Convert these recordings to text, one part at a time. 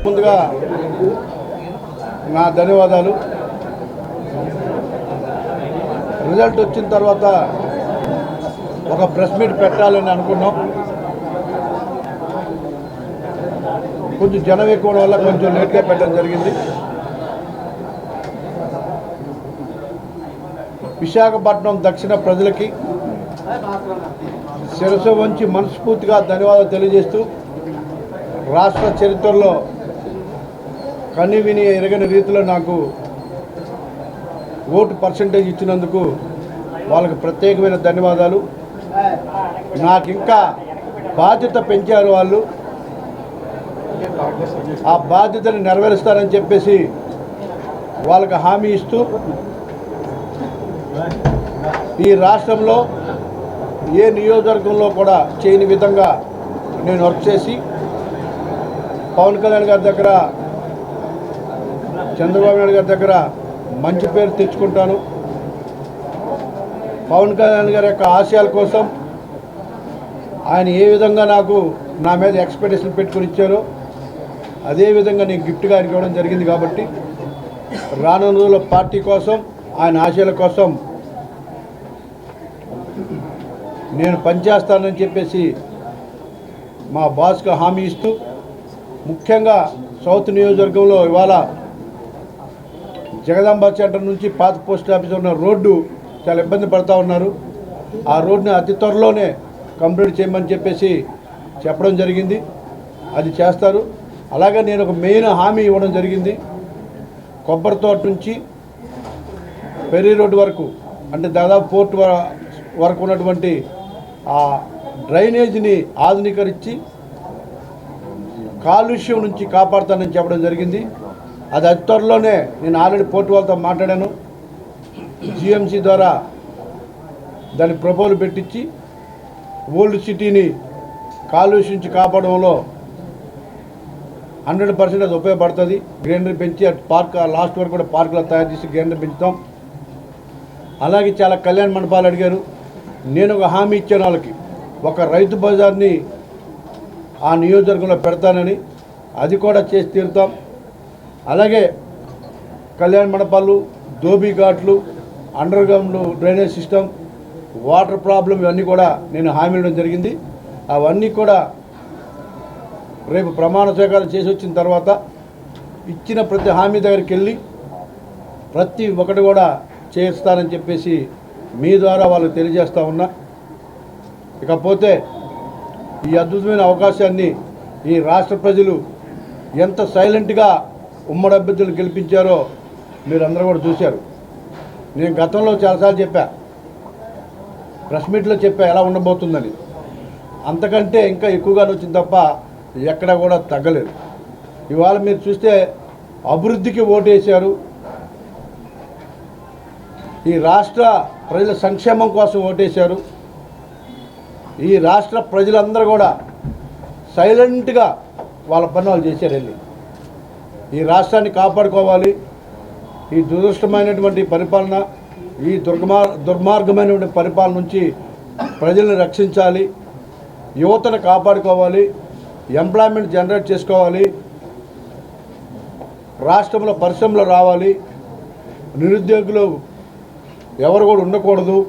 ముందుగా నా ధన్యవాదాలు. రిజల్ట్ వచ్చిన తర్వాత ఒక ప్రెస్ మీట్ పెట్టాలని అనుకున్నాం. కొంచెం జనం ఎక్కువ వల్ల కొంచెం లేట్గా పెట్టడం జరిగింది. విశాఖపట్నం దక్షిణ ప్రజలకి శిరస్సు వంచి మనస్ఫూర్తిగా ధన్యవాదాలు తెలియజేస్తూ, రాష్ట్ర చరిత్రలో కనివిని ఎరగని రీతిలో నాకు ఓటు పర్సంటేజ్ ఇచ్చినందుకు వాళ్ళకి ప్రత్యేకమైన ధన్యవాదాలు. నాకు ఇంకా బాధ్యత పెంచారు వాళ్ళు. ఆ బాధ్యతను నెరవేరుస్తారని చెప్పేసి వాళ్ళకి హామీ ఇస్తూ, ఈ రాష్ట్రంలో ఏ నియోజకవర్గంలో కూడా చేయని విధంగా నేను వర్క్ చేసి పవన్ కళ్యాణ్ గారి దగ్గర, చంద్రబాబు నాయుడు గారి దగ్గర మంచి పేరు తెచ్చుకుంటాను. పవన్ కళ్యాణ్ గారి యొక్క ఆశయాల కోసం ఆయన ఏ విధంగా నాకు నా మీద ఎక్స్పెక్టేషన్ పెట్టుకుని ఇచ్చారో అదేవిధంగా నేను గిఫ్ట్గా ఆయనకి ఇవ్వడం జరిగింది. కాబట్టి రానున్న రోజుల్లో పార్టీ కోసం, ఆయన ఆశయాల కోసం నేను పనిచేస్తానని చెప్పేసి మా బాస్కి హామీ ఇస్తూ, ముఖ్యంగా సౌత్ నియోజకవర్గంలో ఇవాళ జగదాంబ సెంటర్ నుంచి పాత పోస్ట్ ఆఫీస్ ఉన్న రోడ్డు చాలా ఇబ్బంది పడుతూ ఉన్నారు. ఆ రోడ్డుని అతి త్వరలోనే కంప్లీట్ చేయమని చెప్పేసి చెప్పడం జరిగింది. అది చేస్తారు. అలాగే నేను ఒక మెయిన్ హామీ ఇవ్వడం జరిగింది. కొబ్బరి తోట నుంచి పెరీ రోడ్డు వరకు, అంటే దాదాపు పోర్ట్ వరకు ఉన్నటువంటి ఆ డ్రైనేజీని ఆధునీకరించి కాలుష్యం నుంచి కాపాడుతానని చెప్పడం జరిగింది. అది అతి త్వరలోనే నేను ఆల్రెడీ పోర్టు వాళ్ళతో మాట్లాడాను. జిఎంసి ద్వారా దాని ప్రపోజల్ పెట్టించి ఓల్డ్ సిటీని కాలుష్యం నుంచి కాపాడడంలో 100% అది ఉపయోగపడుతుంది. గ్రీనరీ పెంచి అటు పార్క్ లాస్ట్ వరకు కూడా పార్కులో తయారు చేసి గ్రీనరీ పెంచుతాం. అలాగే చాలా కళ్యాణ మండపాలు అడిగారు. నేను ఒక హామీ ఇచ్చాను వాళ్ళకి, ఒక రైతు బజార్ని ఆ నియోజకవర్గంలో పెడతానని. అది కూడా చేసి తీరుతాం. అలాగే కళ్యాణ మండపాలు, దోబీ ఘాట్లు, under ground drainage system, water problem, ఇవన్నీ కూడా నేను హామీ ఇవ్వడం జరిగింది. అవన్నీ కూడా రేపు ప్రమాణ స్వీకారం చేసి వచ్చిన తర్వాత ఇచ్చిన ప్రతి హామీ దగ్గరికి వెళ్ళి ప్రతి ఒక్కటి కూడా చేస్తానని చెప్పేసి మీ ద్వారా వాళ్ళకి తెలియజేస్తూ ఉన్నా. ఇకపోతే ఈ అద్భుతమైన అవకాశాన్ని ఈ రాష్ట్ర ప్రజలు ఎంత సైలెంట్గా ఉమ్మడి అభ్యర్థులు గెలిపించారో మీరందరూ కూడా చూశారు. నేను గతంలో చాలాసార్లు చెప్పా, ప్రెస్ మీట్లో చెప్పా ఎలా ఉండబోతుందని. అంతకంటే ఇంకా ఎక్కువగానే వచ్చింది తప్ప ఎక్కడ కూడా తగ్గలేదు. ఇవాళ మీరు చూస్తే అభివృద్ధికి ఓటేశారు. ఈ రాష్ట్ర ప్రజల సంక్షేమం కోసం ఓటేశారు. ఈ రాష్ట్ర ప్రజలందరూ కూడా సైలెంట్గా వాళ్ళ పని వాళ్ళు చేశారు. వెళ్ళి ఈ రాష్ట్రాన్ని కాపాడుకోవాలి, ఈ దురదృష్టమైనటువంటి పరిపాలన, ఈ దుర్మార్గమైనటువంటి పరిపాలన నుంచి ప్రజలను రక్షించాలి, యువతను కాపాడుకోవాలి, ఎంప్లాయ్మెంట్ జనరేట్ చేసుకోవాలి, రాష్ట్రంలో పరిశ్రమలు రావాలి, నిరుద్యోగులు ఎవరు కూడా ఉండకూడదు,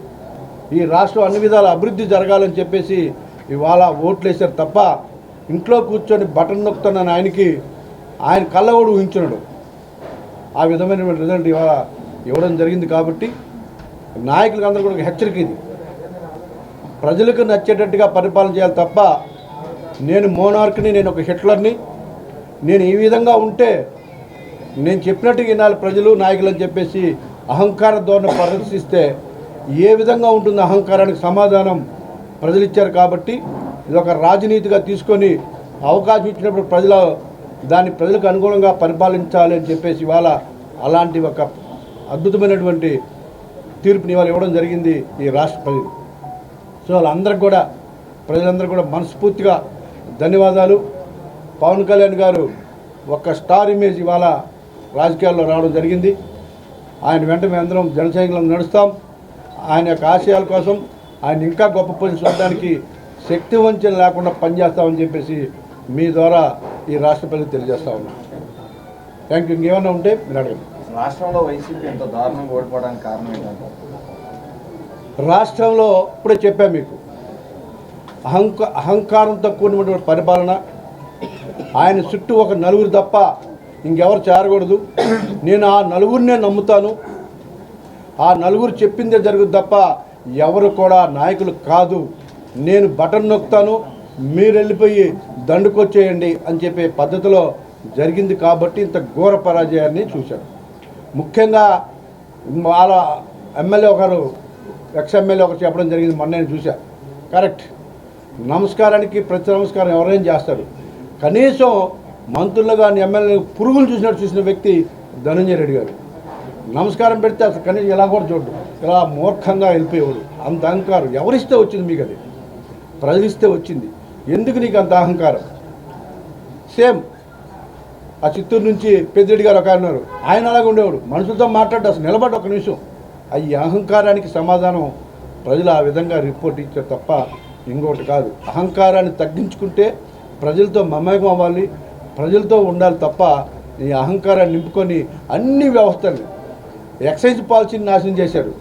ఈ రాష్ట్రం అన్ని విధాల అభివృద్ధి జరగాలని చెప్పేసి ఇవాళ ఓట్లు వేశారు తప్ప ఇంట్లో కూర్చొని బటన్ నొక్కుతున్న ఆయనకి ఆయన కళ్ళ కూడా ఊహించున్నాడు. ఆ విధమైన రిజల్ట్ ఇవాళ ఇవ్వడం జరిగింది. కాబట్టి నాయకులకు అందరూ కూడా హెచ్చరిక ఇది, ప్రజలకు నచ్చేటట్టుగా పరిపాలన చేయాలి తప్ప నేను మోనార్క్ని, నేను ఒక హిట్లర్ని, నేను ఈ విధంగా ఉంటే నేను చెప్పినట్టుగా వినాలి ప్రజలు నాయకులు అని చెప్పేసి అహంకార ధోరణి ప్రదర్శిస్తే ఏ విధంగా ఉంటుంది? అహంకారానికి సమాధానం ప్రజలు ఇచ్చారు. కాబట్టి ఇది ఒక రాజనీతిగా తీసుకొని అవకాశం ఇచ్చినప్పుడు ప్రజలకు అనుగుణంగా పరిపాలించాలి అని చెప్పేసి ఇవాళ అలాంటి ఒక అద్భుతమైనటువంటి తీర్పుని ఇవాళ ఇవ్వడం జరిగింది ఈ రాష్ట్ర ప్రజలు. సో వాళ్ళందరికీ కూడా, ప్రజలందరికీ కూడా మనస్ఫూర్తిగా ధన్యవాదాలు. పవన్ కళ్యాణ్ గారు ఒక స్టార్ ఇమేజ్ ఇవాళ రాజకీయాల్లో రావడం జరిగింది. ఆయన వెంట మేమందరం జనసైనికులను నడుస్తాం. ఆయన యొక్క ఆశయాల కోసం ఆయన ఇంకా గొప్ప పొజిషన్ చూడడానికి శక్తి వంచన లేకుండా పనిచేస్తామని చెప్పేసి మీ ద్వారా ఈ రాష్ట్ర ప్రజలకు తెలియజేస్తా ఉన్నాం. Thank you. ఇంకేమన్నా ఉంటే మీరు అడగండి. రాష్ట్రంలో వైసీపీ ఎంత దారుణంగా ఓడిపోవడానికి కారణం ఏంటంటే రాష్ట్రంలో ఇప్పుడే చెప్పాను మీకు, అహంకారంతో కూడినటువంటి పరిపాలన. ఆయన చుట్టూ ఒక నలుగురు తప్ప ఇంకెవరు చేరకూడదు. నేను ఆ నలుగురినే నమ్ముతాను, ఆ నలుగురు చెప్పిందే జరుగుతుంది తప్ప ఎవరు కూడా నాయకులు కాదు. నేను బటన్ నొక్కుతాను, మీరు వెళ్ళిపోయి దండుకొచ్చేయండి అని చెప్పే పద్ధతిలో జరిగింది కాబట్టి ఇంత ఘోర పరాజయాన్ని చూశారు. ముఖ్యంగా వాళ్ళ ఎమ్మెల్యే ఒకరు, ఎమ్మెల్యే ఒకరు చెప్పడం జరిగింది, మొన్న నేను చూశా. కరెక్ట్, నమస్కారానికి ప్రతి నమస్కారం ఎవరైనా చేస్తారు. కనీసం మంత్రులు కానీ ఎమ్మెల్యే పురుగులు చూసిన వ్యక్తి ధనంజయ రెడ్డి గారు. నమస్కారం పెడితే అసలు కనీసం ఇలా కూడా చూడడు, ఇలా మూర్ఖంగా వెళ్ళిపోయేవాడు. అంత అహంకారం ఎవరిస్తే వచ్చింది మీకు? అది ప్రజలిస్తే వచ్చింది. ఎందుకు నీకు అంత అహంకారం? సేమ్ ఆ చిత్తూరు నుంచి పెద్దిరెడ్డి గారు ఒక ఉన్నారు, ఆయన అలాగే ఉండేవాడు. మనుషులతో మాట్లాడు, అసలు నిలబడి ఒక నిమిషం. ఈ అహంకారానికి సమాధానం ప్రజలు ఆ విధంగా రిపోర్ట్ ఇచ్చారు తప్ప ఇంకొకటి కాదు. అహంకారాన్ని తగ్గించుకుంటే ప్రజలతో మమేకం అవ్వాలి, ప్రజలతో ఉండాలి తప్ప ఈ అహంకారాన్ని నింపుకొని అన్ని వ్యవస్థల్ని, ఎక్సైజ్ పాలసీని నాశనం చేశారు,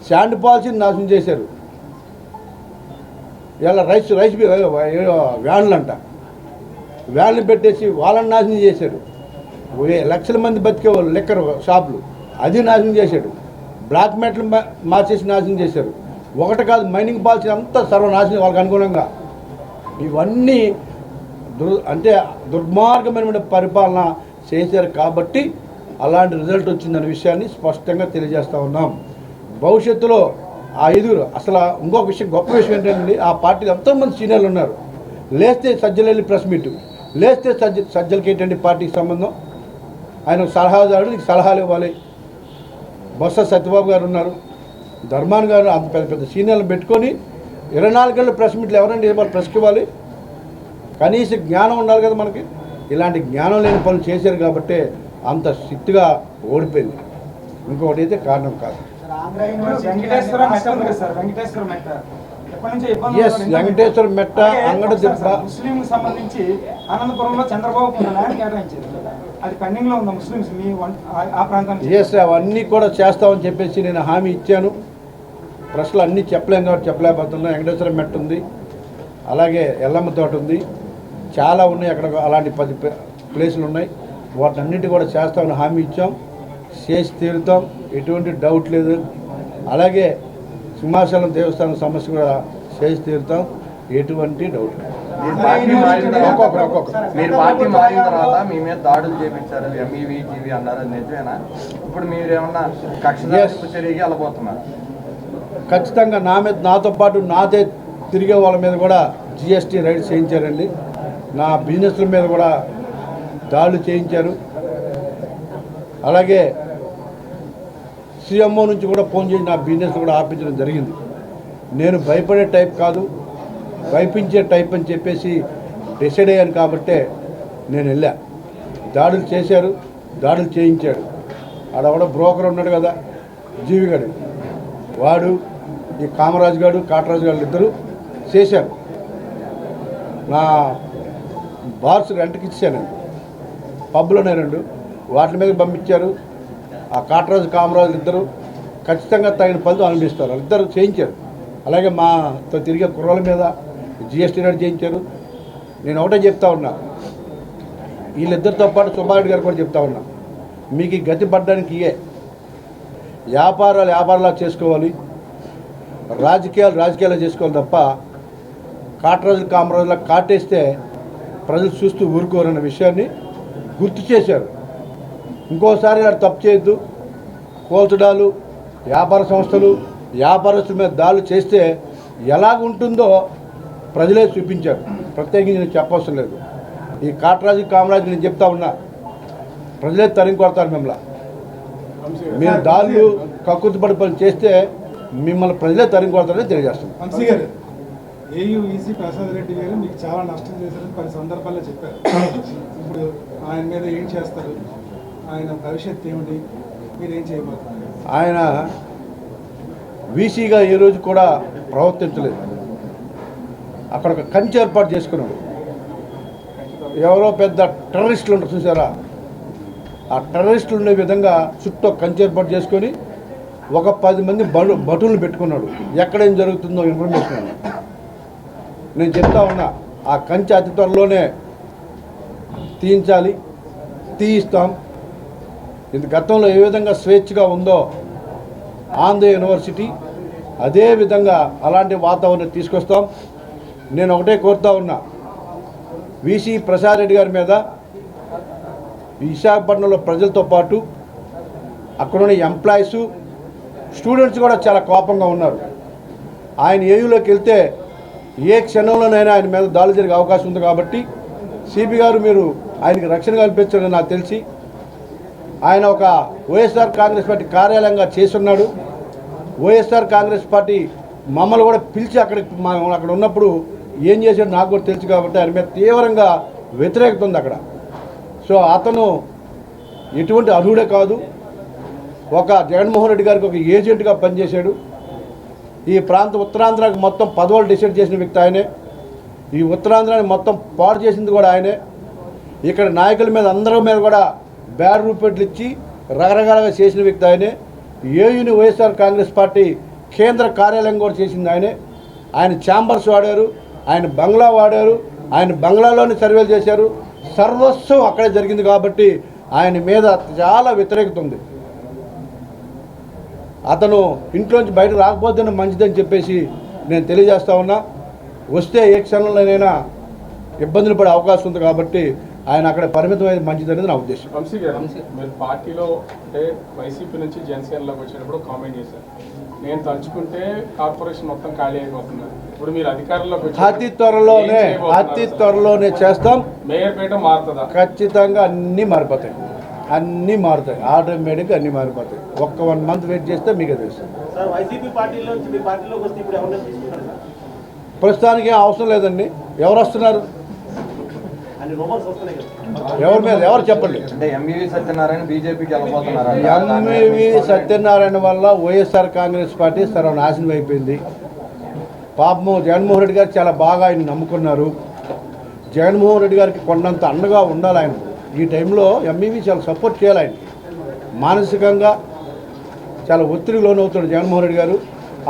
శాండ్ పాలసీని నాశనం చేశారు. ఇలా రైస్ వ్యాన్లు అంట, వ్యాన్లు పెట్టేసి వాళ్ళని నాశనం చేశాడు. లక్షల మంది బతికేవాళ్ళు లిక్కర్ షాపులు, అది నాశనం చేశాడు. బ్లాక్ మెటల్ మార్చేసి నాశనం చేశారు. ఒకటి కాదు, మైనింగ్ పాలసీ అంతా సర్వనాశనం వాళ్ళకి అనుగుణంగా. ఇవన్నీ అంటే దుర్మార్గమైన పరిపాలన చేశారు కాబట్టి అలాంటి రిజల్ట్ వచ్చిందనే విషయాన్ని స్పష్టంగా తెలియజేస్తూ ఉన్నాం. భవిష్యత్తులో ఆ ఐదుగురు అసలు ఇంకొక విషయం, గొప్ప విషయం ఏంటంటే ఆ పార్టీలో ఎంతోమంది సీనియర్లు ఉన్నారు. లేస్తే సజ్జలు వెళ్ళి ప్రెస్ మీట్, లేస్తే సజ్జలకి ఏంటంటే పార్టీకి సంబంధం. ఆయన సలహాదారుడు, నీకు సలహాలు ఇవ్వాలి. బొత్స సత్యబాబు గారు ఉన్నారు, ధర్మాన్ గారు, అంత పెద్ద పెద్ద సీనియర్లు పెట్టుకొని 24 గంటల ప్రెస్ మీట్లు ఎవరండి ఇవ్వాలి? ప్రెస్కి ఇవ్వాలి. కనీస జ్ఞానం ఉండాలి కదా మనకి. ఇలాంటి జ్ఞానం లేని పనులు చేశారు కాబట్టి అంత స్ట్రిక్ట్గా ఓడిపోయింది. ఇంకొకటి అయితే కారణం కాదు. ఎస్, వెంకటేశ్వర మెట్ట, అంగడి దిబ్బ ముస్లింలకు సంబంధించి అనంతపురంలో చంద్రబాబు కేటాయించారు. అది పెండింగ్ లో ఉంది ముస్లింస్ మీ ఆ ప్రాంతానికి. ఎస్, అవన్నీ కూడా చేస్తామని చెప్పేసి నేను హామీ ఇచ్చాను. ప్రశ్నలు అన్నీ చెప్పలేం కాబట్టి చెప్పలేకపోతున్నా. వెంకటేశ్వర మెట్ట ఉంది, అలాగే ఎల్లమ్మ తోట ఉంది, చాలా ఉన్నాయి అక్కడ. అలాంటి 10 ప్లేసులు ఉన్నాయి. వాటన్నిటి కూడా చేస్తామని హామీ ఇచ్చాం, చేసి తీరుతాం, ఎటువంటి డౌట్ లేదు. అలాగే సింహాచలం దేవస్థానం సమస్య కూడా చేసి తీరుతాం, ఎటువంటి డౌట్ లేదు. మీరు పార్టీ మారిన తర్వాత మీ మీద దాడులు చేపించారు, ఎంఈవి టీవీ అన్నారు, నిజమేనా? ఇప్పుడు మీరు ఏమన్నా కక్ష చర్యకి వెళ్ళబోతున్నారు? ఖచ్చితంగా నా మీద, నాతో పాటు నాదే తిరిగే వాళ్ళ మీద కూడా జిఎస్టీ రైడ్స్ చేయించారండి. నా బిజినెస్ల మీద కూడా దాడులు చేయించారు. అలాగే సీఎంఓ నుంచి కూడా ఫోన్ చేసి నా బిజినెస్ కూడా ఆపించడం జరిగింది. నేను భయపడే టైప్ కాదు, భయపించే టైప్ అని చెప్పేసి డిసైడ్ అయ్యాను కాబట్టే నేను వెళ్ళా. దాడులు చేశారు, దాడులు చేయించాడు. ఆడవడ బ్రోకర్ ఉన్నాడు కదా జీవిగాడు, వాడు ఈ కామరాజు గారు, కాటరాజు గారు ఇద్దరు చేశారు. నా బార్స్ రెంట్కి ఇచ్చాను, పబ్బులోనే 2, వాటి మీద పంపించారు. ఆ కాటరాజు కామరాజు ఇద్దరు ఖచ్చితంగా తగిన పనులు అనుభవిస్తారు, ఇద్దరు చేయించారు. అలాగే మాతో తిరిగే కుర్రోల మీద జిఎస్టీ రేట్ చేయించారు. నేను ఒకటే చెప్తా ఉన్నా, వీళ్ళిద్దరితో పాటు సుబ్బారెడ్డి గారు కూడా చెప్తా ఉన్నా, మీకు ఈ గతి పడడానికి వ్యాపారాలు చేసుకోవాలి, రాజకీయాలు చేసుకోవాలి తప్ప కాటరాజులు కామరాజులా కాటేస్తే ప్రజలు చూస్తూ ఊరుకోరన్న విషయాన్ని గుర్తు చేశారు. ఇంకోసారి అది తప్పు చేయొద్దు. కోల్చడాలు, వ్యాపార సంస్థలు, వ్యాపారస్తుల మీద దాడులు చేస్తే ఎలాగుంటుందో ప్రజలే చూపించారు. ప్రత్యేకించి నేను చెప్పవలసిన లేదు. ఈ కాటరాజు కామరాజు నేను చెప్తా ఉన్నా, ప్రజలే తరిమి కొడతారు మిమ్మల్ని. మీరు దాడులు కక్కుతుపడి పనులు చేస్తే మిమ్మల్ని ప్రజలే తరిమి కొడతారని తెలియజేస్తాను. ఏయూఈసీ ప్రసాద్ రెడ్డి గారు మీకు చాలా నష్టం చేశారని 10 సందర్భాల్లో చెప్పారు. ఇప్పుడు ఆయన మీద ఏం చేస్తారు, ఆయన భవిష్యత్తు ఏమిటి, మీరు ఏం చేయబోతున్నారు? ఆయన వీసీగా ఏ రోజు కూడా ప్రవర్తించలేదు. అక్కడ ఒక కంచె ఏర్పాటు చేసుకున్నాడు. ఎవరో పెద్ద టెర్రరిస్టులు ఉంటారు చూసారా, ఆ టెర్రరిస్టులు ఉండే విధంగా చుట్టూ కంచె ఏర్పాటు చేసుకొని ఒక 10 మంది భటులను పెట్టుకున్నాడు. ఎక్కడేం జరుగుతుందో ఇన్ఫర్మేషన్ అని. నేను చెప్తా ఉన్నా, ఆ కంచె అతి త్వరలోనే తీయించాలి, తీయిస్తాం. ఇది గతంలో ఏ విధంగా స్వేచ్ఛగా ఉందో ఆంధ్ర యూనివర్సిటీ, అదే విధంగా అలాంటి వాతావరణం తీసుకొస్తాం. నేను ఒకటే కోరుతా ఉన్నా, వీసీ ప్రసాద్ రెడ్డి గారి మీద విశాఖపట్నంలో ప్రజలతో పాటు అక్కడున్న ఎంప్లాయీస్, స్టూడెంట్స్ కూడా చాలా కోపంగా ఉన్నారు. ఆయన ఏయూలోకి వెళ్తే ఏ క్షణంలోనైనా ఆయన మీద దాడి జరిగే అవకాశం ఉంది. కాబట్టి సిపి గారు మీరు ఆయనకి రక్షణ కల్పించారని నాకు తెలిసి ఆయన ఒక వైఎస్ఆర్ కాంగ్రెస్ పార్టీ కార్యాలయంగా చేస్తున్నాడు. వైఎస్ఆర్ కాంగ్రెస్ పార్టీ మమ్మల్ని కూడా పిలిచి అక్కడ ఉన్నప్పుడు ఏం చేశాడు నాకు కూడా తెలుసు. కాబట్టి ఆయన మీద తీవ్రంగా వ్యతిరేకత ఉంది అక్కడ. సో అతను ఎటువంటి అర్హుడే కాదు. ఒక జగన్మోహన్ రెడ్డి గారికి ఒక ఏజెంట్గా పనిచేశాడు. ఈ ప్రాంత ఉత్తరాంధ్రాకి మొత్తం పదవులు డిసైడ్ చేసిన వ్యక్తి ఆయనే. ఈ ఉత్తరాంధ్రాన్ని మొత్తం పాడు చేసింది కూడా ఆయనే. ఇక్కడ నాయకుల మీద అందరి మీద కూడా బ్యాడ్ రూపెట్లు ఇచ్చి రకరకాలుగా చేసిన వ్యక్తి ఆయనే. ఏయుని వైఎస్ఆర్ కాంగ్రెస్ పార్టీ కేంద్ర కార్యాలయం కూడా చేసింది ఆయనే. ఆయన ఛాంబర్స్ వాడారు, ఆయన బంగ్లా వాడారు, ఆయన బంగ్లాలోని సర్వేలు చేశారు. సర్వస్వం అక్కడే జరిగింది. కాబట్టి ఆయన మీద చాలా వ్యతిరేకత ఉంది. అతను ఇంట్లోంచి బయట రాకపోతేనే మంచిదని చెప్పేసి నేను తెలియజేస్తా ఉన్నా. వస్తే ఏ క్షణంలోనైనా ఇబ్బందులు పడే అవకాశం ఉంది. కాబట్టి ఆయన అక్కడ పరిమితమైన మంచిదనేది నా ఉద్దేశం. వంశీ గారు, మీరు పార్టీలో అంటే వైసీపీ నుంచి జనసేనలోకి వచ్చినప్పుడు కామెంట్ చేశారు, నేను తలుచుకుంటే కార్పొరేషన్ మొత్తం ఖాళీ అయిపోతున్నారు. ఇప్పుడు మీరు అధికారంలోకి వచ్చి అతి త్వరలోనే చేస్తాం. మేయర్ పీఠ మారుతుందా? ఖచ్చితంగా అన్నీ మారిపోతాయి. ఆటోమేటిక్గా అన్నీ మారిపోతాయి. ఒక్క 1 మంత్ వెయిట్ చేస్తే మీకు తెలుస్తుంది. ప్రస్తుతానికి ఏం అవసరం లేదండి. ఎవరు వస్తున్నారు? ఎవరి మీద ఎవరు చెప్పండి. అంటే ఎంఈవి సత్యనారాయణ బీజేపీకి వెళ్ళబోతున్నారు. ఎంఈవి సత్యనారాయణ వల్ల వైఎస్ఆర్ కాంగ్రెస్ పార్టీ సర్వనాశనం అయిపోయింది. పాపము జగన్మోహన్ రెడ్డి గారు చాలా బాగా ఆయన నమ్ముకున్నారు. జగన్మోహన్ రెడ్డి గారికి కొండంత అండగా ఉండాలి. ఆయన ఈ టైంలో ఎంఈవి చాలా సపోర్ట్ చేయాలి. ఆయన మానసికంగా చాలా ఒత్తిడికి లోనవుతాడు జగన్మోహన్ రెడ్డి గారు.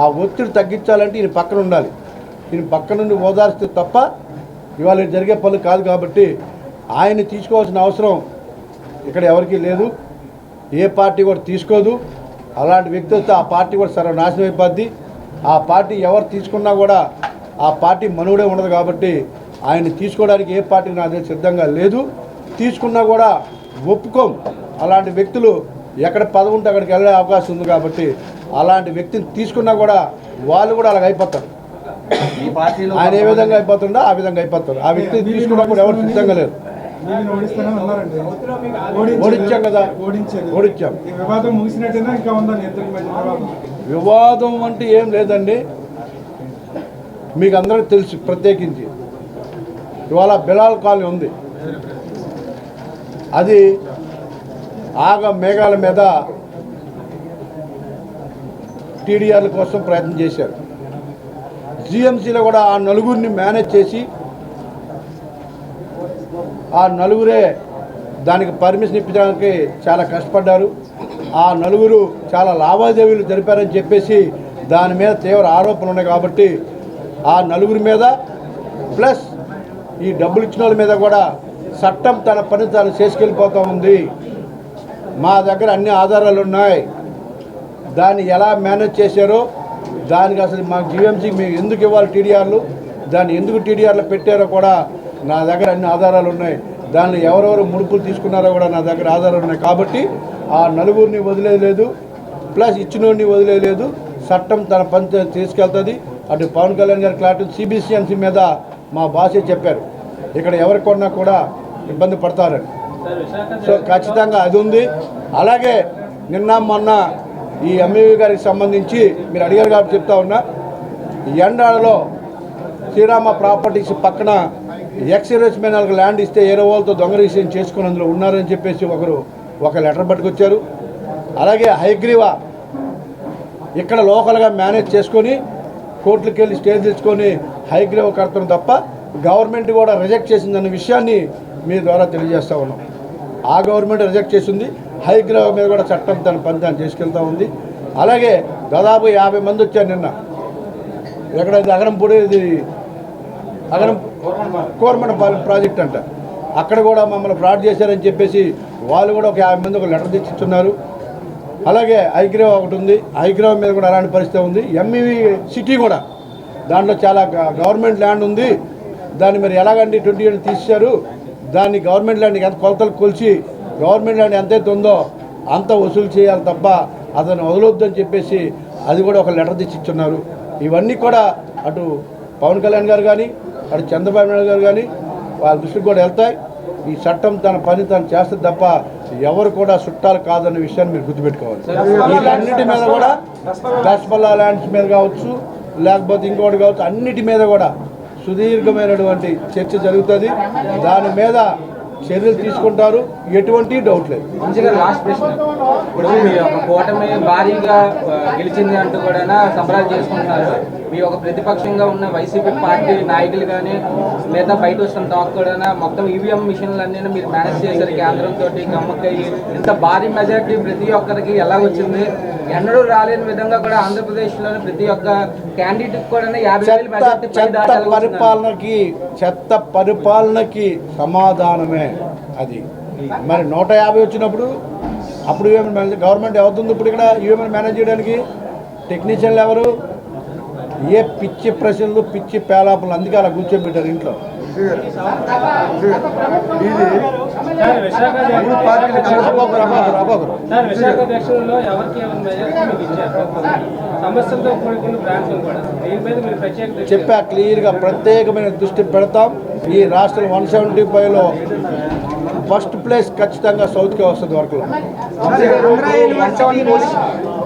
ఆ ఒత్తిడి తగ్గించాలంటే ఈయన పక్కన ఉండాలి. ఈయన పక్క నుండి ఓదార్స్తే తప్ప ఇవాళ జరిగే పనులు కాదు. కాబట్టి ఆయన్ని తీసుకోవాల్సిన అవసరం ఇక్కడ ఎవరికీ లేదు. ఏ పార్టీ కూడా తీసుకోదు. అలాంటి వ్యక్తి వస్తే ఆ పార్టీ కూడా సర్వనాశనం అయిపోద్ది. ఆ పార్టీ ఎవరు తీసుకున్నా కూడా ఆ పార్టీ మనుగడే ఉండదు. కాబట్టి ఆయన్ని తీసుకోవడానికి ఏ పార్టీ నా దగ్గర సిద్ధంగా లేదు. తీసుకున్నా కూడా ఒప్పుకోం. అలాంటి వ్యక్తులు ఎక్కడ పదవి ఉంటే అక్కడికి వెళ్ళే అవకాశం ఉంది. కాబట్టి అలాంటి వ్యక్తిని తీసుకున్నా కూడా వాళ్ళు కూడా అలాగ అయిపోతారు. ఆయన ఏ విధంగా అయిపోతుండో ఆ విధంగా అయిపోతారు. ఆ వ్యక్తిని తీసుకున్నప్పుడు ఎవరు సిద్ధంగా లేరు. ఓడించాం కదా, ఓడించాం. వివాదం అంటే ఏం లేదండి. మీకు అందరికీ తెలుసు. ప్రత్యేకించి ఇవాళ బిలాల్ కాలనీ ఉంది. అది మేఘాల మీద టీడీఆర్ల కోసం ప్రయత్నం చేశారు. జిఎంసీలో కూడా ఆ నలుగురిని మేనేజ్ చేసి ఆ నలుగురే దానికి పర్మిషన్ ఇప్పించడానికి చాలా కష్టపడ్డారు. ఆ నలుగురు చాలా లావాదేవీలు జరిపారని చెప్పేసి దాని మీద తీవ్ర ఆరోపణలు ఉన్నాయి. కాబట్టి ఆ నలుగురి మీద ప్లస్ ఈ డబ్బులు ఇచ్చిన వాళ్ళ మీద కూడా చట్టం తన పని తాను చేసుకెళ్ళిపోతూ ఉంది. మా దగ్గర అన్ని ఆధారాలు ఉన్నాయి. దాన్ని ఎలా మేనేజ్ చేశారో దానికి అసలు మాకు జీఎంసీకి మేము ఎందుకు ఇవ్వాలి టీడీఆర్లు, దాన్ని ఎందుకు టీడీఆర్లు పెట్టారో కూడా నా దగ్గర అన్ని ఆధారాలు ఉన్నాయి. దాన్ని ఎవరెవరు ముడుపులు తీసుకున్నారో కూడా నా దగ్గర ఆధారాలు ఉన్నాయి. కాబట్టి ఆ నలుగురిని వదిలేదు, ప్లస్ ఇచ్చినోడిని వదిలేదు. చట్టం తన పని తీసుకెళ్తుంది. అటు పవన్ కళ్యాణ్ గారి క్లారిటీ సిబిసిఎంసీ మీద మా బాసే చెప్పారు, ఇక్కడ ఎవరికి కొన్నా కూడా ఇబ్బంది పడతారని. సో ఖచ్చితంగా అది ఉంది. అలాగే నిన్న మొన్న ఈ ఎంఈవి గారికి సంబంధించి మీరు అడిగారు కాబట్టి చెప్తా ఉన్నా. ఎండాడలో శ్రీరామ ప్రాపర్టీస్ పక్కన ఎక్స్‌సర్వీస్‌మెన్ వాళ్ళకి ల్యాండ్ ఇస్తే ఏరో వాళ్ళతో దొంగ రిజిస్ట్రేషన్ చేసుకుని అందులో ఉన్నారని చెప్పేసి ఒక లెటర్ పట్టుకొచ్చారు. అలాగే హైగ్రీవా ఇక్కడ లోకల్గా మేనేజ్ చేసుకొని కోర్టులకు వెళ్ళి స్టే తెచ్చుకొని హైగ్రీవా కడతాం తప్ప గవర్నమెంట్ కూడా రిజెక్ట్ చేసిందన్న విషయాన్ని మీ ద్వారా తెలియజేస్తూ ఉన్నాం. ఆ గవర్నమెంట్ రిజెక్ట్ చేసింది. హైగ్రవ మీద కూడా చట్టం తన పని దాన్ని చేసుకెళ్తూ ఉంది. అలాగే దాదాపు 50 మంది వచ్చారు నిన్న. ఎక్కడ అగరంపూడి, ఇది కోరమండపాలెం ప్రాజెక్ట్ అంట. అక్కడ కూడా మమ్మల్ని ఫ్రాడ్ చేశారని చెప్పేసి వాళ్ళు కూడా ఒక 50 మంది ఒక లెటర్ తెచ్చిస్తున్నారు. అలాగే హైగ్రవ ఒకటి ఉంది, హైగ్రవ మీద కూడా అలాంటి పరిస్థితి ఉంది. ఎంఈవి సిటీ కూడా దాంట్లో చాలా గవర్నమెంట్ ల్యాండ్ ఉంది. దాన్ని మరి ఎలాగండి 20 ఏళ్ళు తీశారు. దాన్ని గవర్నమెంట్ ల్యాండ్ ఎంత కొలతలు కొలిచి గవర్నమెంట్ ల్యాండ్ ఎంతైతే ఉందో అంత వసూలు చేయాలి తప్ప అతను వదలొద్దని చెప్పేసి అది కూడా ఒక లెటర్ తెచ్చిస్తున్నారు. ఇవన్నీ కూడా అటు పవన్ కళ్యాణ్ గారు కానీ అటు చంద్రబాబు నాయుడు గారు కానీ వాళ్ళ దృష్టికి కూడా వెళ్తాయి. ఈ చట్టం తన పని తను చేస్తుంది తప్ప ఎవరు కూడా చుట్టాలు కాదన్న విషయాన్ని మీరు గుర్తుపెట్టుకోవాలి. వీటన్నిటి మీద కూడా దస్పల్లా ల్యాండ్స్ మీద కావచ్చు, లేకపోతే ఇంకోటి కావచ్చు, అన్నిటి మీద కూడా సుదీర్ఘమైనటువంటి చర్చ జరుగుతుంది. దాని మీద చర్యలు తీసుకుంటారు, ఎటువంటి డౌట్ లేదు. మంచిగా లాస్ట్ ప్రశ్న, ఇప్పుడు మీ ఒక కూటమి భారీగా గెలిచింది అంటూ కూడా సంబరాలు చేసుకుంటున్నారు. మీ ఒక ప్రతిపక్షంగా ఉన్న వైసీపీ పార్టీ నాయకులు కానీ లేదా బయట వస్తున్న టాక్ కూడా మొత్తం ఈవీఎం మిషన్లు అన్నీ మీరు మేనేజ్ చేశారు కేంద్రంతో గమ్మక్కయ్యి. ఇంత భారీ మెజార్టీ ప్రతి ఒక్కరికి ఎలా వచ్చింది? ఎన్నడూ రాలేని విధంగా కూడా ఆంధ్రప్రదేశ్లోని ప్రతి ఒక్క క్యాండిడేట్ కూడా 50,000 మెజార్టీ చెత్త పరిపాలనకి సమాధానమే అది. మరి 150 వచ్చినప్పుడు అప్పుడు యూఎంఎల్ మేనేజ్ గవర్నమెంట్ అవుతుంది. ఇప్పుడు ఇక్కడ యూఎంఎల్ మేనేజ్ చేయడానికి టెక్నీషియన్లు ఎవరు? ఏ పిచ్చి ప్రశ్నలు, పిచ్చి పేలాపలు, అందుకే అలా కూర్చోబెట్టారు ఇంట్లో. చెప్పా క్లియర్గా, ప్రత్యేకమైన దృష్టి పెడతాం. ఈ రాష్ట్రం 175లో ఫస్ట్ ప్లేస్ ఖచ్చితంగా సౌత్కే వస్తుంది వర్క్లో.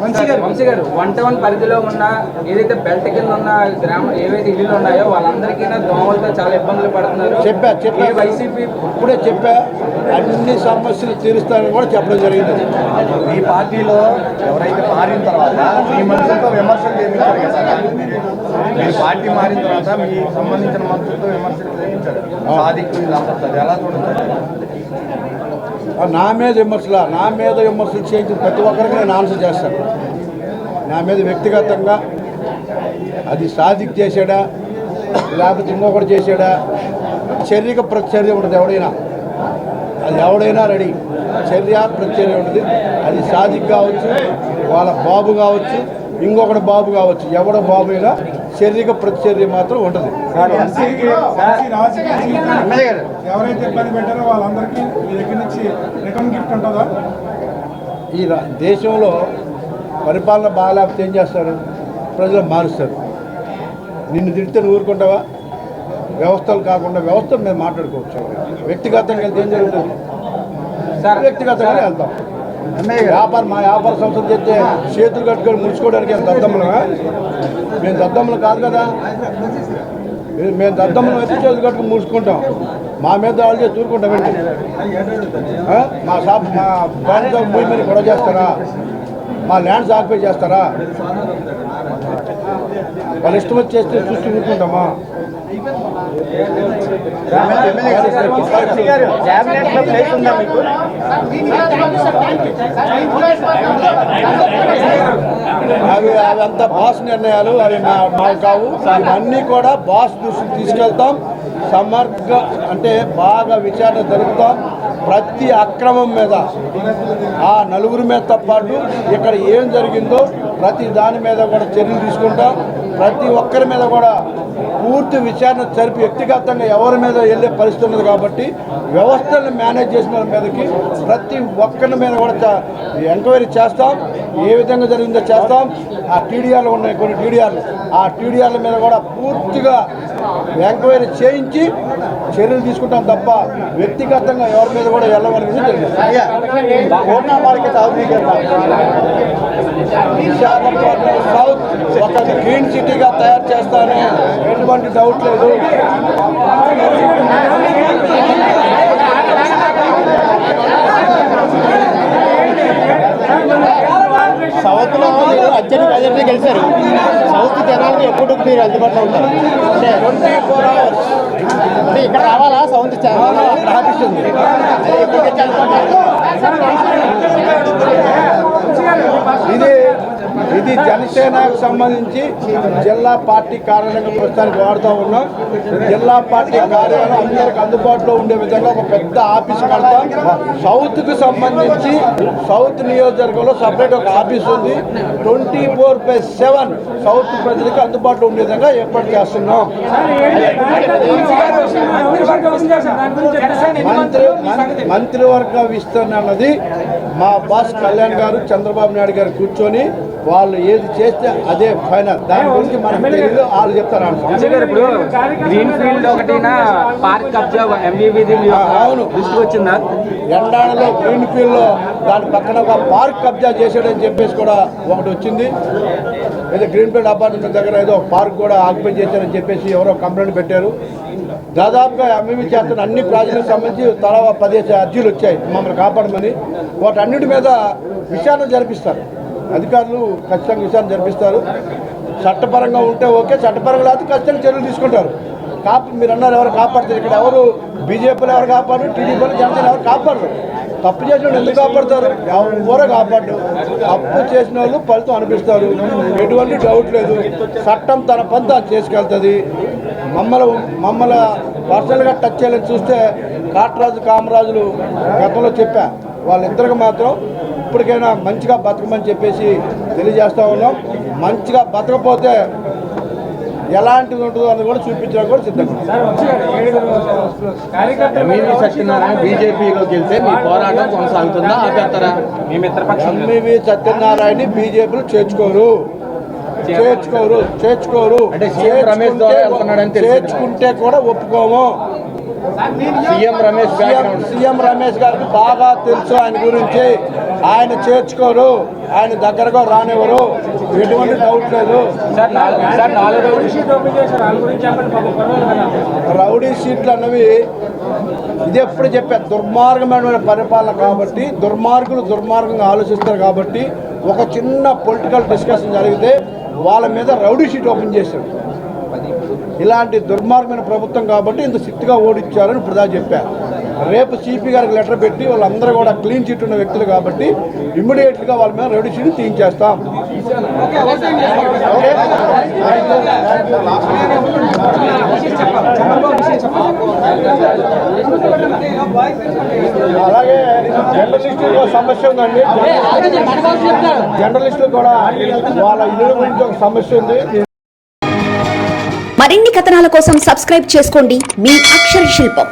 వంశీ గారు 1 పరిధిలో ఉన్న ఏదైతే బెల్ట్ కింద ఉన్న గ్రామం ఏవైతే ఇల్లులు ఉన్నాయో వాళ్ళందరికీ దోమలతో చాలా ఇబ్బందులు పడుతున్నారు. చెప్పా వైసీపీ ఇప్పుడే చెప్పా, అన్ని సమస్యలు తీరుస్తారని కూడా చెప్పడం జరిగింది. మీ పార్టీలో ఎవరైతే మారిన తర్వాత మీ మనుషులతో విమర్శలు చేయించారు కదా, మీ పార్టీ మారిన తర్వాత మీ సంబంధించిన మనుషులతో విమర్శలు చేయించారు. సాదిక్కు వీళ్ళంతా ఎలా చూడతారు? నా మీద విమర్శలు చేయించిన ప్రతి ఒక్కరికి నేను ఆన్సర్ చేస్తాను. నా మీద వ్యక్తిగతంగా అది సాదిక్ చేశాడా లేకపోతే ఇంకొకటి చేశాడా, చర్యకు ప్రతిచర్య ఉంటుంది. ఎవడైనా రెడీ, చర్య ప్రతిచర్య ఉంటుంది. అది సాదిక్ కావచ్చు, వాళ్ళ బాబు కావచ్చు, ఇంకొకటి బాబు కావచ్చు, ఎవడ బాబు అయినా చర్యకు ప్రతిచర్య మాత్రం ఉంటుంది. ఎవరైతే ఇబ్బంది పెట్టారో వాళ్ళందరికీ మీ దగ్గర నుంచి రిటర్న్ గిఫ్ట్ ఉంటుందా? ఈ దేశంలో పరిపాలన బాగాలేకపోతే ఏం చేస్తారు? ప్రజలు మారుస్తారు. నిన్ను తిడితే నువ్వు ఊరుకుంటావా? వ్యవస్థలు కాకుండా వ్యవస్థలు మేము మాట్లాడుకోవచ్చు. వ్యక్తిగతంగా వెళ్తే ఏం జరుగుతుంది? వ్యక్తిగతంగానే వెళ్తాం. మా వ్యాపార సంస్థలు చేస్తే చేతులు కట్టుకొని ముడుచుకోవడానికి దద్దమ్మలుగా? మేము దద్దమ్మలు కాదు కదా. మేము దద్దమ్మలు అయితే చేతులు కట్టుకొని ముడుచుకుంటాం. మా మీద వాళ్ళు చేసి ఊరుకుంటామండి. మా బ్యాంక్ భూమి మీద గొడవ చేస్తారా? మా ల్యాండ్స్ ఆక్యుపై చేస్తారా? వాళ్ళు ఇష్టం వచ్చి చేస్తే చూసి ఊరుకుంటామా? అవి అంతా బాస్ నిర్ణయాలు, అవి మాకు కావు. ఇవన్నీ కూడా బాస్ దృష్టికి తీసుకెళ్తాం. అంటే బాగా విచారణ జరుపుతాం. ప్రతి అక్రమం మీద, ఆ నలుగురి మీద పాటు ఇక్కడ ఏం జరిగిందో ప్రతి దాని మీద కూడా చర్యలు తీసుకుంటాం. ప్రతి ఒక్కరి మీద కూడా పూర్తి విచారణ జరిపి వ్యక్తిగతంగా ఎవరి మీద వెళ్ళే పరిస్థితి ఉన్నది కాబట్టి వ్యవస్థలను మేనేజ్ చేసిన వాళ్ళ మీదకి ప్రతి ఒక్కరి మీద కూడా ఎంక్వైరీ చేస్తాం. ఏ విధంగా జరిగిందో చేస్తాం. ఆ టీడీఆర్లు ఉన్నాయి కొన్ని టీడీఆర్లు, ఆ టీడీఆర్ల మీద కూడా పూర్తిగా ఎంక్వైరీ చేయించి చర్యలు తీసుకుంటాం తప్ప వ్యక్తిగతంగా ఎవరి మీద కూడా వెళ్ళవలసింది తెలియదు. విశాఖపట్నం సౌత్ ఒక గ్రీన్ సిటీగా తయారు చేస్తానని ఎటువంటి డౌట్ లేదు. సౌత్లో అత్యధిక మెజారిటీ గెలిచారు. సౌత్ జనాలకి ఎప్పుడు మీరు అందుబాటులో ఉంటారు? 24 hours అంటే ఇక్కడ రావాలా? సౌత్ ఆఫీస్ ఉంది. ఇది జనసేనకు సంబంధించి జిల్లా పార్టీ కార్యాలయంగా ప్రస్తుతానికి వాడుతూ ఉన్నాం. జిల్లా పార్టీ కార్యాలయం అందరికి అందుబాటులో ఉండే విధంగా ఒక పెద్ద ఆఫీస్ కడతాం. సౌత్కి సంబంధించి సౌత్ నియోజకవర్గంలో సపరేట్ ఒక ఆఫీస్ ఉంది. 24/7 సౌత్ ప్రజలకు అందుబాటులో ఉండే విధంగా ఏర్పాటు చేస్తున్నాం. మంత్రివర్గ విస్తరణ అన్నది మా బాస్ కళ్యాణ్ గారు, చంద్రబాబు నాయుడు గారు కూర్చొని వాళ్ళు ఏది చేస్తే అదే ఫైనల్. దాని గురించి మనకు తెలియదు, వాళ్ళు చెప్తారు. ఇప్పుడు గ్రీన్ ఫీల్డ్ ఒకటినా పార్క్ కబ్జా ఎంవీవీది అవును దృష్టికి వచ్చిందా? ఎండాడలో గ్రీన్ ఫీల్డ్ లో దాని పక్కన ఒక పార్క్ కబ్జా చేసాడని చెప్పేసి కూడా ఒకటి వచ్చింది. ఏదో గ్రీన్ ఫీల్డ్ అపార్ట్మెంట్ దగ్గర ఏదో పార్క్ కూడా ఆక్యుపై చేశారని చెప్పేసి ఎవరో కంప్లైంట్ పెట్టారు. దాదాపుగా ఎంవీవీ చేస్తున్న అన్ని ప్రాజెక్టులకు సంబంధించి తలా 10 అర్జీలు వచ్చాయి మమ్మల్ని కాపాడమని. వాటన్నిటి మీద విచారణ జరిపిస్తారు అధికారులు, ఖచ్చితంగా విచారణ జరిపిస్తారు. చట్టపరంగా ఉంటే ఓకే, చట్టపరంగా లేకపోతే ఖచ్చితంగా చర్యలు తీసుకుంటారు. మీరు అన్నారు ఎవరు కాపాడుతారు? ఇక్కడ ఎవరు బీజేపీలో ఎవరు కాపాడు, టీడీపీలో జనసేన ఎవరు కాపాడరు. తప్పు చేసిన వాళ్ళు ఎందుకు కాపాడతారు? ఎవరో కాపాడు. తప్పు చేసిన వాళ్ళు ఫలితం అనిపిస్తారు, ఎటువంటి డౌట్ లేదు. చట్టం తన పని తాను చేసుకెళ్తుంది. మమ్మల్ని పర్సనల్గా టచ్ చేయాలని చూస్తే కాటరాజు కామరాజులు గతంలో చెప్పా, వాళ్ళిద్దరికి మాత్రం ఇప్పటికైనా మంచిగా బతకమని చెప్పేసి తెలియజేస్తూ ఉన్నాం. మంచిగా బతకపోతే ఎలాంటిది ఉంటుందో అని కూడా చూపించడం కూడా సిద్ధంగా. సత్యనారాయణ బీజేపీలోకి వెళ్తే మీ పోరాటం కొనసాగుతుందా, ఆపేస్తారా? మీ మిత్రపక్షం ఎంవీవీ సత్యనారాయణ బీజేపీలు చేర్చుకోరు. అంటే సీఎం రమేష్ ద్వారా వెళ్తున్నాడని చేర్చుకుంటే కూడా ఒప్పుకోము. సీఎం రమేష్ గారికి బాగా తెలుసు ఆయన గురించి. ఆయన చేర్చుకోరు, ఆయన దగ్గరగా రానివ్వరు, ఎటువంటి డౌట్ లేదు. రౌడీ సీట్లు అన్నవి ఇది ఎప్పుడు చెప్పా, దుర్మార్గమైన పరిపాలన కాబట్టి దుర్మార్గంగా ఆలోచిస్తారు కాబట్టి ఒక చిన్న పొలిటికల్ డిస్కషన్ జరిగితే వాళ్ళ మీద రౌడీ షీట్ ఓపెన్ చేశారు. ఇలాంటి దుర్మార్గమైన ప్రభుత్వం కాబట్టి ఇంత సిట్టుగా ఓడించారని ఇప్పుడు దాకా చెప్పారు. రేపు సిపి గారికి లెటర్ పెట్టి వాళ్ళందరూ కూడా క్లీన్ చిట్ ఉన్న వ్యక్తులు కాబట్టి ఇమ్మీడియట్గా వాళ్ళ మీద రౌడీ షీట్ తీయించేస్తాం. అలాగే జర్నలిస్టులకు సమస్య ఉందండి. జర్నలిస్టులు కూడా వాళ్ళ ఇల్లు గురించి ఒక సమస్య ఉంది. మరిన్ని కథనాల కోసం సబ్స్క్రైబ్ చేసుకోండి మీ అక్షర శిల్పం.